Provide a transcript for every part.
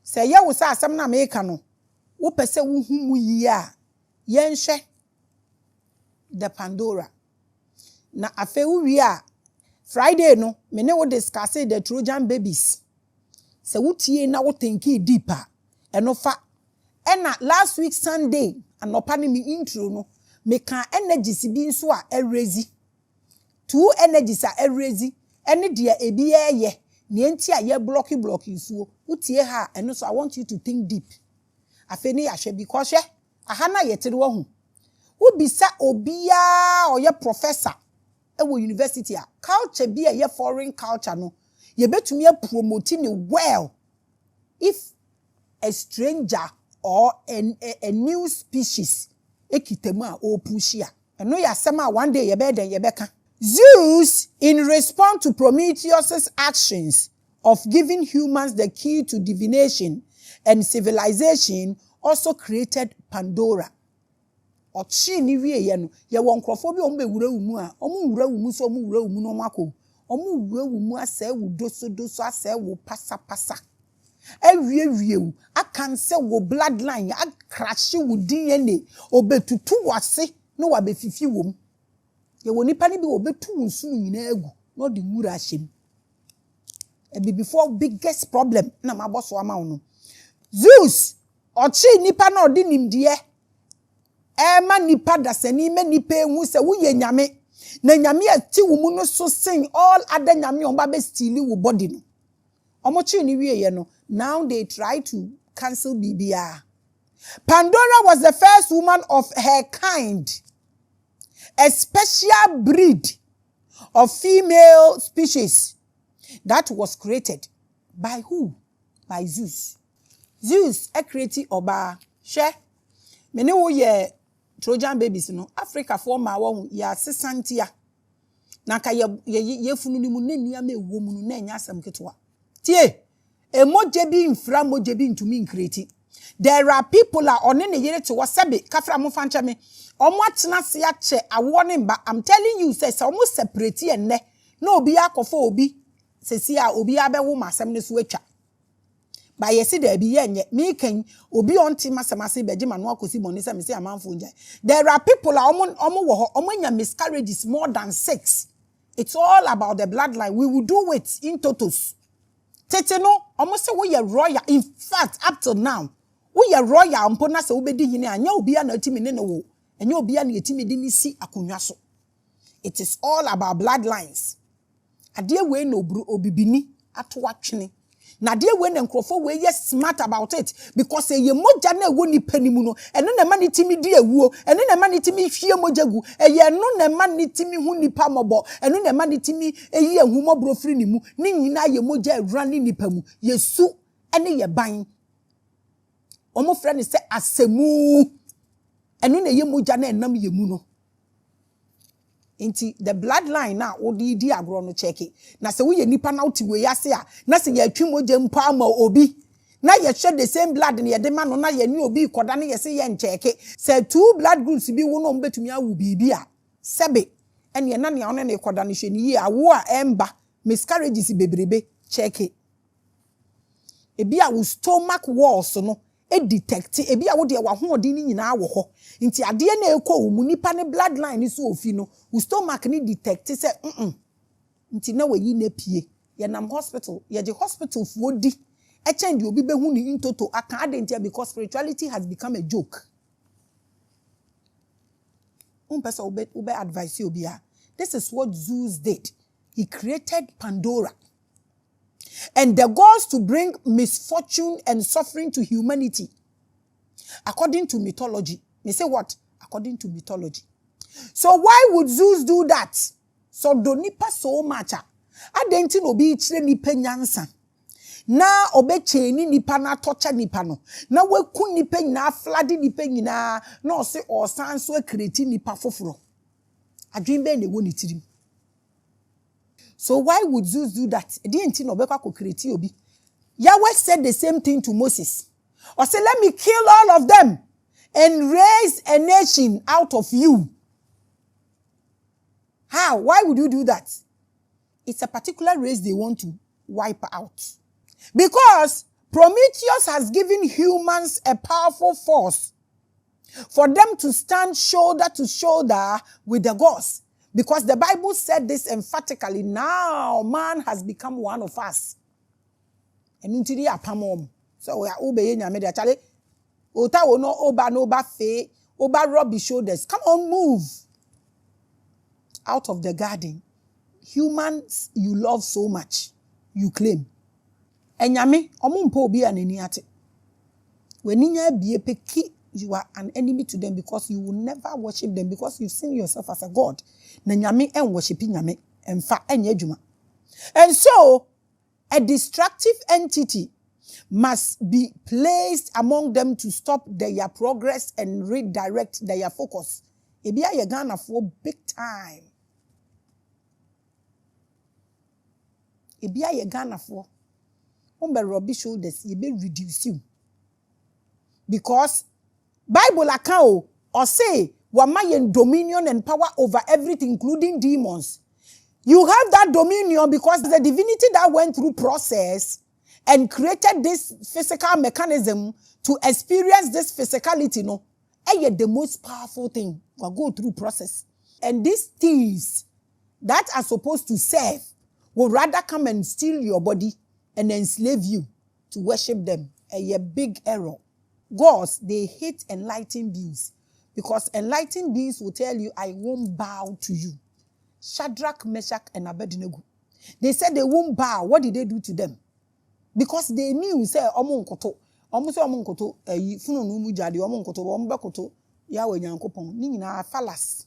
Say ye wo sa asem na meka no. Wo pese wo hu mu yi a ye nhwe the Pandora. Na afe wi a Friday no me ne wo discuss the Trojan babies. Se wo tie na wo thinki deeper. Eno fa. Ena last week Sunday anopa ne me intro no me kan energies bi nso a erezi. Two energies a erezi. Ene de ebi ye. Ne enti a ye blocky nsuo. Wo tie ha eno so I want you to think deep. Afe ne yahwe because aha na yetere wo hu. Wo bisa obia or ye professor ewo university a culture bi a ye foreign culture no ye betumi promote ni well if a stranger or a new species ekitemu a o push ya eno ya sema one day ye be den ye beka. Zeus, in response to Prometheus's actions of giving humans the key to divination and civilization, also created Pandora. Ochi ni wie ye no ye won krofo bi ombe wura wumu a omu wura wumu so omu wura wumu no mako omu wura wumu asa wu doso asa wu pasa ewie wu akanse wo bloodline akrash wu DNA obetutu wase no wa befifi wom ye woni pani bi obetu nsu nyina agu no de wura ahyem e before biggest problem na maboso ama no Zeus ochi nipa na odi nimdie ema nipa dasani me nipa enwu se wo ye nyame na nyame ati wo mu no so sin all other nyame on ba be steal wo body no omochi ni wie ye no now they try to cancel bibia. Pandora was the first woman of her kind, a special breed of female species that was created by who? By Zeus. Zeus created oba she mene wo ye Trojan babies no Africa for ma won ya sesantia na ka ye funu ni mu na niam ewo mu na nya asam ketwa tie emoje bi mfra moje bi ntumi nkreti. There are people are on ne yere to wasabe kafra mo fancha me omo atena se ya che awo ne mba. I'm telling you say omo separate enne na obi akofo obi sesi a obi abewo masem ne so atwa ba yesi da bi yenye me kan obi onti masemase beje manu akosi boni se me se amanfo nja. There are people are omo wo ho omo nya miscarriages more than 6. It's all about the bloodline. We will do it in totos. Tete no omo se we ye royal. In fact up till now we ye royal mpona se obedi hine anya obi a na timi ne wo anya obi a na yetimi di ni si akonwa so. It is all about bloodlines. Ade we no obibini ato atwene. Na de we na nkrofo we ye smart about it because ye moja na ewo ni panimu no eno na ma ni timi di ewuo eno na ma ni timi hwie moja gu eye no na ma ni timi hu nipa mobo eno na ma ni timi eyi ehu mobro firi ni mu ni nyina ye moja ewura ni nipa mu yesu ene ye ban omo frɛ ne sɛ asemu eno na ye moja na enam ye mu no. Inti the bloodline na odi di agro no check it. Na se we nipa na uti we yase a na se ye atwi moje mpa ma obi na ye share the same blood na ye de ma no na ye ni obi koda na ye se ye ncheke se two blood groups bi wo no mbetumi awu bibi a sebe ene ye na ne ono ne koda no hwe ni yi awo a emba miscarriages bebrebe check it. Ebi a wo stomach walls no e detect ebi a wo de wa hoodi ni nyina wo ho nti ade na ekọ mu nipa ne bloodline so ofi no wo stomach ni detect say nti na we yi na pie ye nam hospital ye je hospital fu odi e change obi be hu ni into aka adentia because spirituality has become a joke. Person ube advise you bia. This is what Zeus did. He created Pandora. And the goals to bring misfortune and suffering to humanity. According to mythology. They say what? According to mythology. So why would Zeus do that? So donipa so much. Adenti no bi chire nipa nyansa. Na obe cheni nipa na torture nipa no. Na weku nipa na fladi nipa nyina na ose osan so create nipa foforo. Adwin be na wo ni tirim. So why would Zeus do that? Didn't no be create obi. Yahweh said the same thing to Moses. Or say, let me kill all of them and raise a nation out of you. How? Why would you do that? It's a particular race they want to wipe out. Because Prometheus has given humans a powerful force for them to stand shoulder to shoulder with the gods. Because the Bible said this emphatically, now man has become one of us. And into the apamom. So we are obeying your media. Charlie, Ota will no oba no ba fe, oba rubbish shoulders. Come on, move out of the garden. Humans you love so much, you claim. And yame, omumpo bi aneniate. When ninya be peki, you are an enemy to them because you will never worship them because you've seen yourself as a god. Na nyame en worshiping nyame, emfa enye adwuma. And so, a destructive entity must be placed among them to stop their progress and redirect their focus. Ebia ye Ghana for big time. Ebia ye Ghana for umbe rubbish shoulders, ye be reduce you. Because Bible account or say wamayen dominion and power over everything, including demons. You have that dominion because the divinity that went through process and created this physical mechanism to experience this physicality, no, and the most powerful thing will go through process. And these things that are supposed to serve will rather come and steal your body and enslave you to worship them. A big error. Gods, they hate enlightened beings because enlightened beings will tell you, I won't bow to you. Shadrach, Meshach, and Abednego. They said they won't bow. What did they do to them? Because they knew, say, omunkoto, funo numu jadi, omunkoto, ombekoto, yawe nyankopon. Nina fallacy.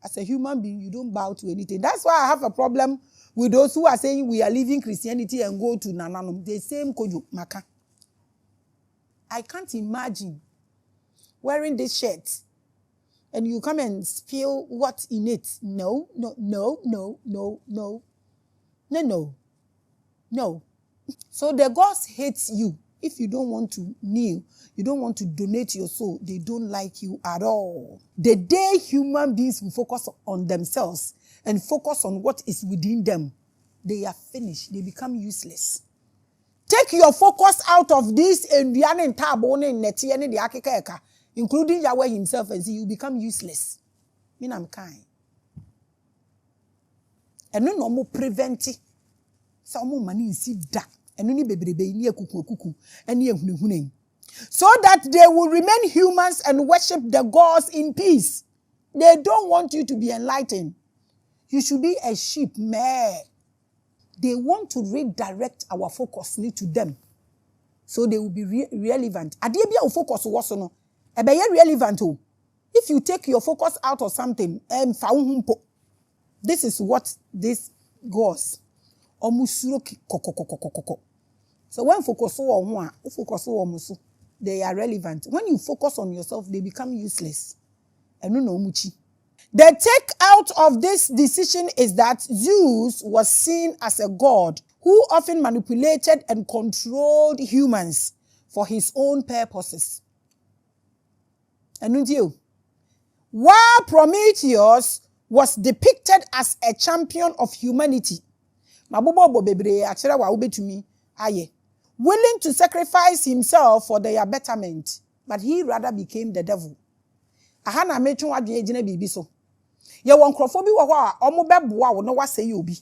As a human being, you don't bow to anything. That's why I have a problem with those who are saying we are leaving Christianity and go to Nananum. The same kojo maka. I can't imagine wearing this shirt and you come and spill what's in it. No. So the gods hate you. If you don't want to kneel, you don't want to donate your soul, they don't like you at all. The day human beings will focus on themselves and focus on what is within them, they are finished. They become useless. Take your focus out of this including Yahweh himself, and see you become useless. I'm kind. And no more prevent it. Some money see that. And only baby and so that they will remain humans and worship the gods in peace. They don't want you to be enlightened. You should be a sheep, meh. They want to redirect our focus to them. So they will be relevant. Adebia focus was no. Ebe relevant. If you take your focus out of something, this is what this goes. So when focus on one, focus on they are relevant. When you focus on yourself, they become useless. The take out of this decision is that Zeus was seen as a god who often manipulated and controlled humans for his own purposes. And while Prometheus was depicted as a champion of humanity, willing to sacrifice himself for their betterment, but he rather became the devil. Ahana mechu wadwe gina bibi so. Ye won krofo bi wo ho a omo beboa wo no wase ye obi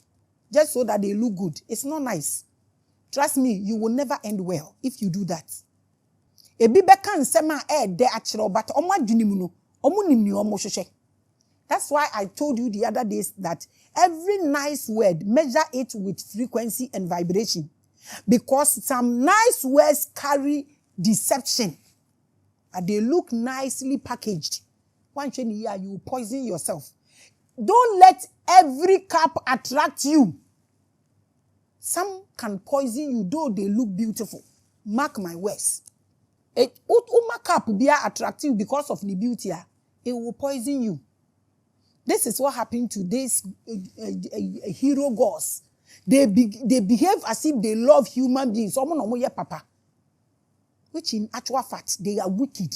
just so that they look good. It's not nice. Trust me, you will never end well if you do that. Ebi beka nsema de akire but omo adwenimu no omo nimni omo hwehwe. That's why I told you the other days that every nice word, measure it with frequency and vibration. Because some nice words carry deception. And they look nicely packaged. One year you poison yourself. Don't let every cup attract you. Some can poison you, though they look beautiful. Mark my words. Uma cup be attractive because of the beauty. It will poison you. This is what happened to these hero gods. They behave as if they love human beings. Papa. Which in actual fact, they are wicked.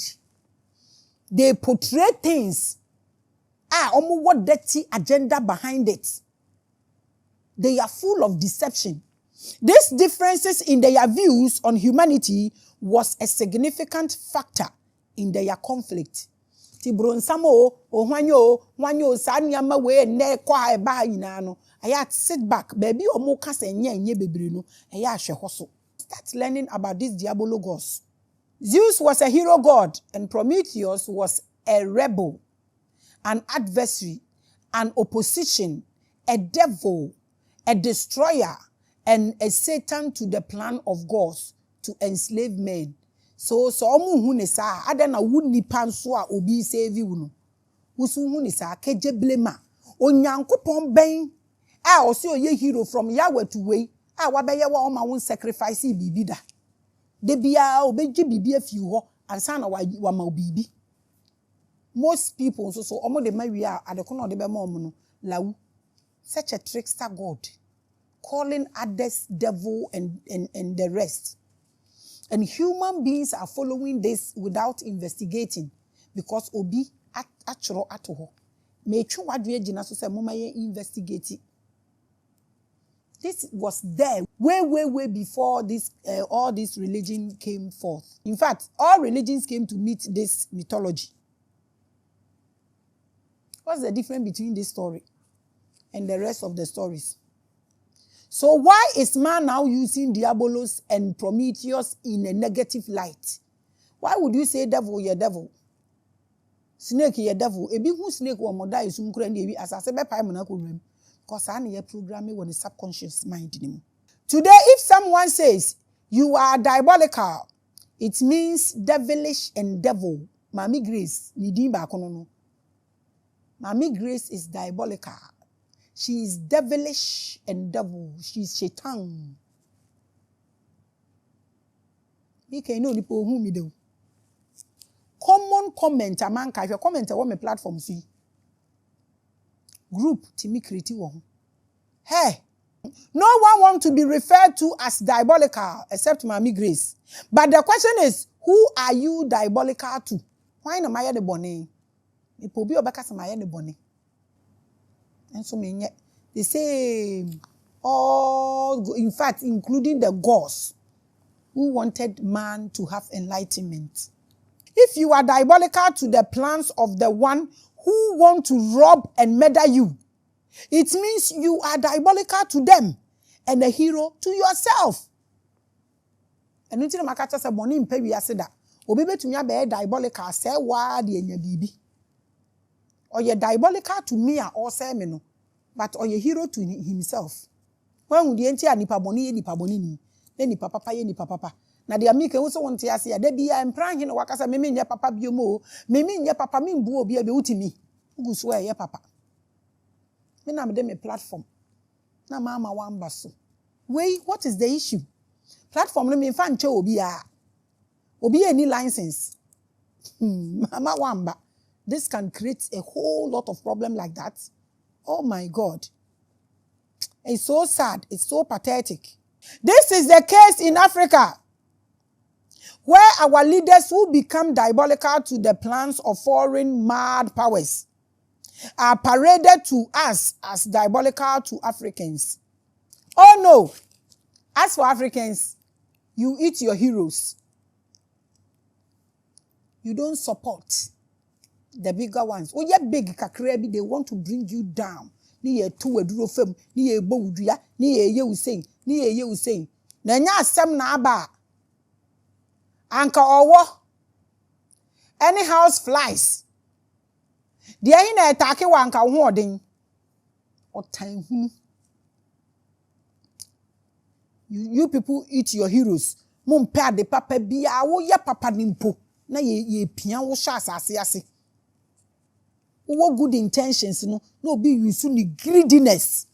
They portray things. What dirty agenda behind it. They are full of deception. These differences in their views on humanity was a significant factor in their conflict. Tibronsamo o hwanyo saa nneɛma wei nne kɔ ha ɛba nyinaa no ɛyɛ sit back baby omo ka sɛ nye bebre no ɛyɛ ahwɛ hɔ so. Start learning about this Diabolos. Zeus was a hero god and Prometheus was a rebel, an adversary, an opposition, a devil, a destroyer, and a Satan to the plan of God to enslave men. So omu hu ne saa ada na wu nipa nso a obi save wu no. Wusu hu ne saa keje blema. Onyankopon ben a osi oye hero from Yahweh to way a wabeye wa oma won sacrifice bibi da. De bia obeji bibi afi ho ansa na wa ma bibi. Most people so omo de mawi a adekono de be ma omo no lawu. Such a trickster god, calling others devil and the rest. And human beings are following this without investigating because obi atchoro atoho. Mechu wadwe gina so say mama ye investigate. This was there way before this all this religion came forth. In fact, all religions came to meet this mythology. What's the difference between this story and the rest of the stories? So why is man now using Diabolos and Prometheus in a negative light? Why would you say devil, ye devil? Snake, ye devil. Ebi who snake wa moda is umkrendi as I said by Pimana Kurim. Because I need programming when the subconscious mind. Today, if someone says you are diabolical, it means devilish and devil. Mami Grace, Nidimba Konono. Mami Grace is diabolical. She is devilish and devil. She is shaitan. Me can know the people who me do. Common comment among if you comment on my platform see. Group Timmy create one. Hey, no one wants to be referred to as diabolical except Mami Grace. But the question is, who are you diabolical to? Why no Maya the bonnet? It will be obeka Maya the bonnet. And so many, they say, all, in fact, including the gods who wanted man to have enlightenment. If you are diabolical to the plans of the one who want to rob and murder you, it means you are diabolical to them and a hero to yourself. And until my catcher said, Bonim Peria said that, Obebe to me be diabolical, say, why the baby. Or you're diabolical to me or semino, but or your hero to himself. When would the entire nipa boni ni papa. Na de amike also want to say de bia empran hin wakasa meme nya papa biomo, meme nya papa me mbu obi be utimi. Ugu so ye papa. Me na me de me platform. Na mama wamba so. Wait, what is the issue? Platform no me fa nche obi a. Obi any license. Mama wamba. This can create a whole lot of problem like that. Oh my God. It's so sad. It's so pathetic. This is the case in Africa, where our leaders who become diabolical to the plans of foreign mad powers are paraded to us as diabolical to Africans. Oh no. As for Africans, you eat your heroes. You don't support the bigger ones. Oh, yeah, big kakrebi, they want to bring you down. Ni ye two eduro fem, ni ye bo udua, ni ye using, ni ye using. Na nya asem na aba. Anka owo. Any house flies. The ayi na attack wa anka ho odin. Otan hu. You people eat your heroes. Mum pe de papa bia wo ye papa nimpo. Na ye pia wo sha asase ase. What good intentions no be use ni greediness.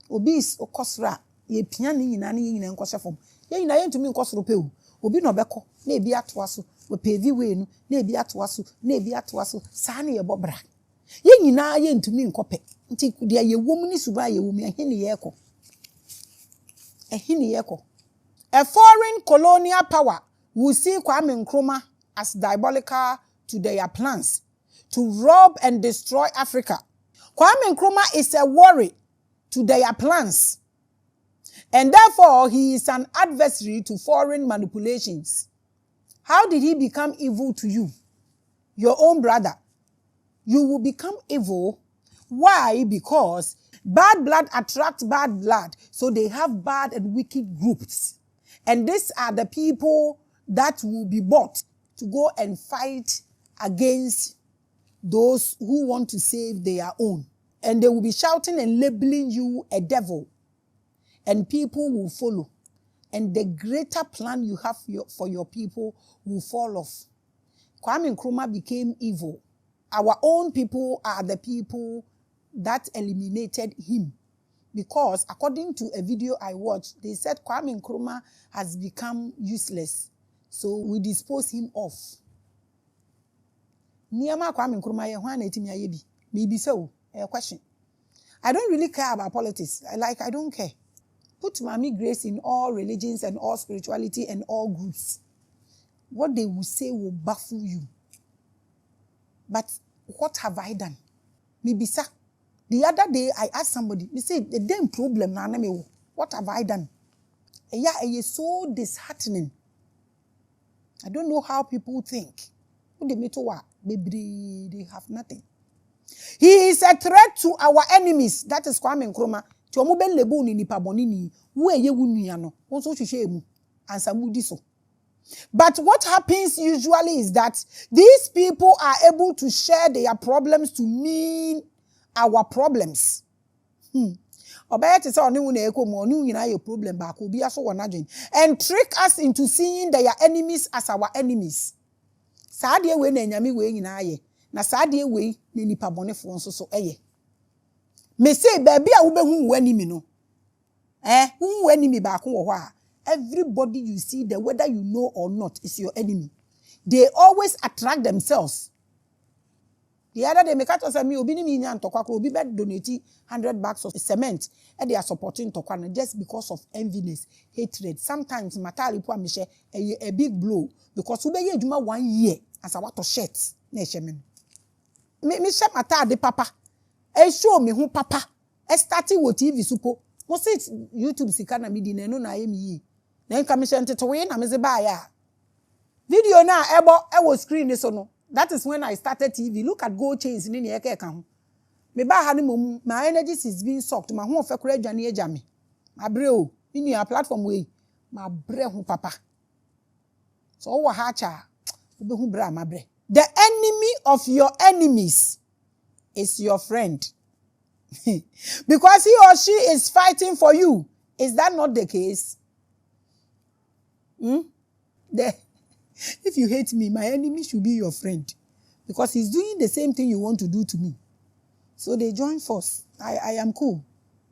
Obi is okosra ye pia ni nyina ni nyina nkose fom. Ye nyina ye ntumi nkosoro pe o. Obi no beko na ebi atoa so we pavy way no na ebi atoa so na ebi atoa so saa na ye bobra. Ye nyina ye ntumi nkope. Nti de ye wom ni suba ye wom ye ne ye ko. Ehini ye ko. A foreign colonial power will see Kwame Nkrumah as diabolical to their plans to rob and destroy Africa. Kwame Nkrumah is a worry to their plans. And therefore, he is an adversary to foreign manipulations. How did he become evil to you? Your own brother. You will become evil. Why? Because bad blood attracts bad blood. So they have bad and wicked groups. And these are the people that will be bought to go and fight against those who want to save their own. And they will be shouting and labeling you a devil. And people will follow. And the greater plan you have for your people will fall off. Kwame Nkrumah became evil. Our own people are the people that eliminated him. Because according to a video I watched, they said Kwame Nkrumah has become useless. So we dispose him off. Niyama Kwame Nkrumah ye hwan etimi ayebi. Maybe so. A question. I don't really care about politics. I don't care. Put Maame Grace in all religions and all spirituality and all groups. What they will say will baffle you. But what have I done? Maybe sir. The other day I asked somebody, they say the damn problem na me. What have I done? Yeah, it's so disheartening. I don't know how people think. They have nothing. He is a threat to our enemies. That is Kwame Nkrumah. But what happens usually is that these people are able to share their problems to mean our problems. And trick us into seeing their enemies as our enemies. Sadie we na nyame we nyina ye. Na sadie we na nipa bonefo nso so eye. Me say baby a wo behu wo animi no. Hu wo animi ba ko wo ho a. Everybody you see there, whether you know or not, is your enemy. They always attract themselves. The other day, me catch us me obi ni mi nya ntokwa ko obi be donate $100 of cement and they are supporting ntokwa just because of enviness, hatred. Sometimes matali po amehye a big blow because we be adwuma 1 year as a water shirt na ehye me. Me she matade papa. E show me hu papa. E starting with TV supo. Mo say YouTube sika na me di na no na aye me yi. Na nka me hye ntete we na me ze ba ya. Video na e was screen so no. That is when I started TV. Look at gold chains in the eka. Me ba ha ni mom, my energy is being sucked. My ho fe kura adwane agya me. Ma bre o, ni your platform we. Ma bre ho papa. So wo ha cha, wo be hu bra ma bre. The enemy of your enemies is your friend. Because he or she is fighting for you. Is that not the case? If you hate me, my enemy should be your friend. Because he's doing the same thing you want to do to me. So they join force. I am cool.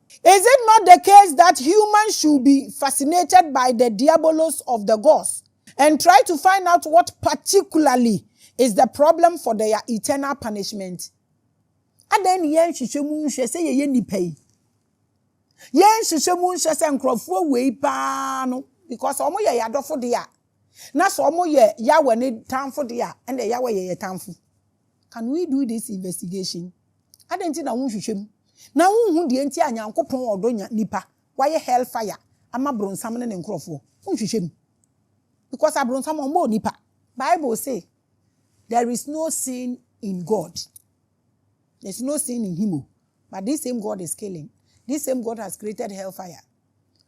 Is it not the case that humans should be fascinated by the Diabolos of the gods and try to find out what particularly is the problem for their eternal punishment? And then yen shishemu she say ye ni pay. Yen shishemu she say nkrofo we pa no because omo ye yadofo de a. Na so omo ye yawe ne tamfo de a and the yawe ye tamfo. Can we do this investigation? Adenti na wunhwehwem. Na wunhu de enti anyankopon odonya nipa. Why hellfire? Ama bronsam ne nkrofo. Wunhwehwem. Because abronsam omo nipa. Bible say there is no sin in God. There's no sin in him. But this same God is killing. This same God has created hellfire.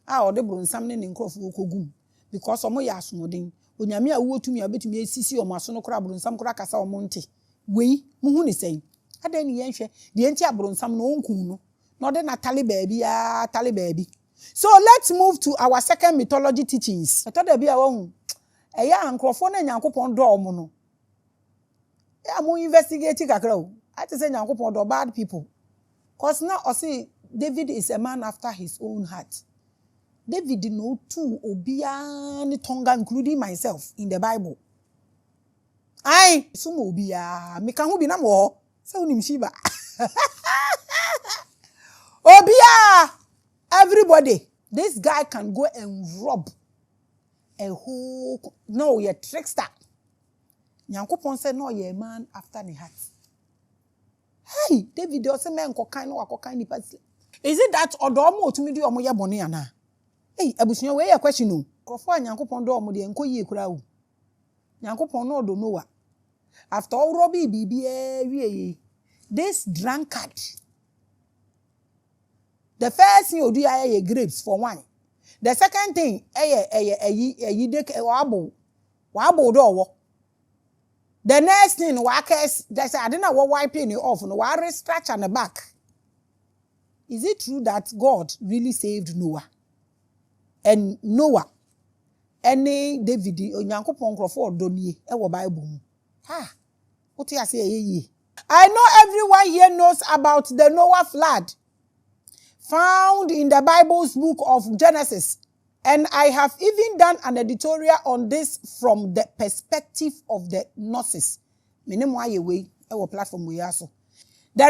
Ode bronsam ne nkrofo kogum. Because omo ya asomodin. Onyame a wo tumi abetumi esisi omo aso no kra bronsam kra kasa omo nte. Wei muhu ni sei. Adan ni yenhwe de enti abronsam no onkun no. No de na tale baby. So let's move to our second mythology teachings. Etoda bia wo hu. Eya ankrofo na nyankopon do omo no. Ya mo investigate kakra o. I say nyankopon do bad people. Cause now I see David is a man after his own heart. David did know two obia ni tonga, including myself, in the Bible. Aye, sumo obia me kan ho bi na mo se unim shiba. Obia, everybody. This guy can go and rob a whole. No, you're a trickster. Nyankopon said no, you're a man after the heart. Hey, David also man kokan no akokan ni pasi. Is it that odomo otumi di omo ye bone ana? Hey, abusunya we ya question no. Krofo Nyankopon do omo de enko yie kura wo. Nyankopon no do Noah. After all Robbie bibi this drunkard. The first thing you do are grapes for wine. The second thing wabo do. The next thing there's I don't know what wiping you off no wa scratch on the back. Is it true that God really saved Noah? And Noah any David Onyankopon krofo odoni e wo Bible. What you say? I know everyone here knows about the Noah flood found in the Bible's book of Genesis. And I have even done an editorial on this from the perspective of the Gnosis. The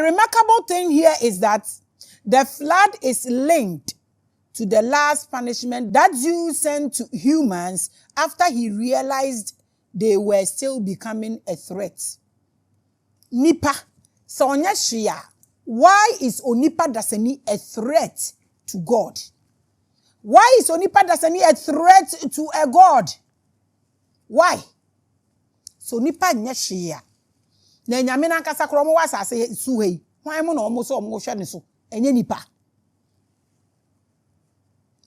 remarkable thing here is that the flood is linked to the last punishment that Zeus sent to humans after he realized they were still becoming a threat. Nipa, Sonya Shia, why is Onipa Dasani a threat to God? Why is Onipa Dasani a threat to a God? Why? So Nipa Nyashia. Na nyamena nkasa kromo wasase suhei. Why mo na omo so omo hwe ne so? Enye nipa.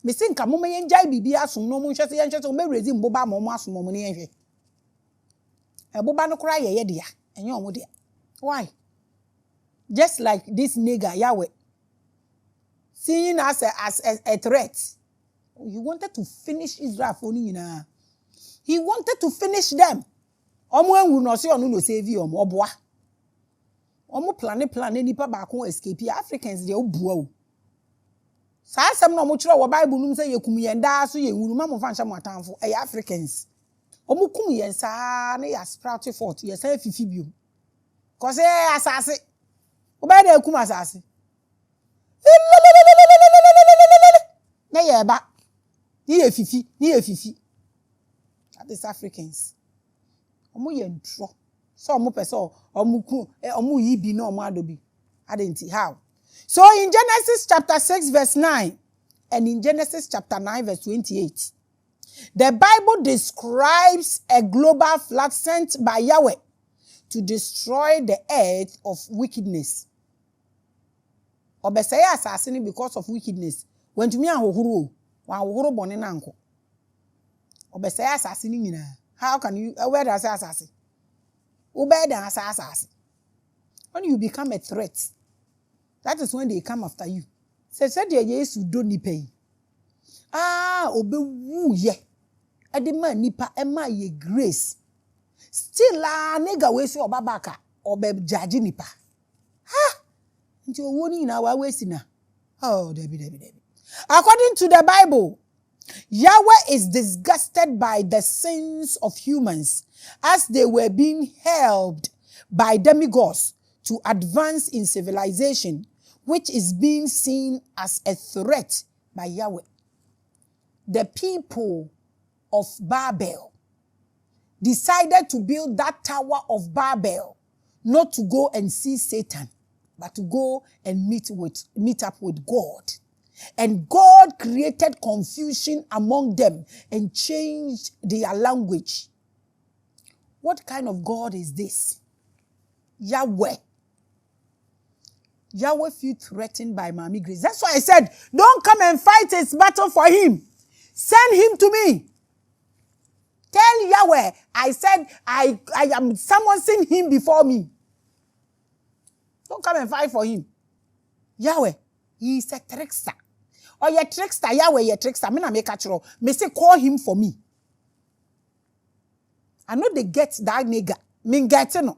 Mesin ka mo me njai bibia asom no mo hwe se ye hwe se o me rezi mboba mo mo asom mo ne ye hwe. Eboba no kra ye de ya. Enye omo de. Why? Just like this nigger Yahweh, seeing us as a threat. He wanted to finish Israel for Nina. He wanted to finish them. Omo will not see on no save you or bois. Omo plan nipa ba kon escape Africans de obuo. Sa asem no mo kire wo Bible num say yekum yenda so ye wuru ma mo fancha mo atamfo e Africans. Omo kum yen sa na ya sprout fort ye say fifi bio. Cause asase. Oba de kum asase. Na ye ba. Ni ye fifi. That is Africans. Omo ye ntro. So omo person omo ku omo yi bi na omo adobi. Adenti how? So in Genesis chapter 6 verse 9 and in Genesis chapter 9 verse 28, the Bible describes a global flood sent by Yahweh to destroy the earth of wickedness. Obesaya asasini because of wickedness. When to me ahohoro, wan ahohoro bone na nko. Obesaya asasini nyina. How can you where does asasi? Obey the asasi. When you become a threat, that is when they come after you. Say the Yesu do nipa. Obewu ye. Edema nipa ema ye grace. Still nigga we see obabaka obe judge nipa. Nti owoni na wa we sina. Debi. According to the Bible, Yahweh is disgusted by the sins of humans as they were being helped by demigods to advance in civilization, which is being seen as a threat by Yahweh. The people of Babel decided to build that Tower of Babel, not to go and see Satan, but to go and meet up with God. And God created confusion among them and changed their language. What kind of God is this? Yahweh. Yahweh feel threatened by Maame Grace. That's why I said, don't come and fight his battle for him. Send him to me. Tell Yahweh, I said, I am someone send him before me. Don't come and fight for him. Yahweh, he is a trickster. Or you trickster, Yahweh, you trickster. Me na make a churo. Me say call him for me. I know they get that nigga. Me get no.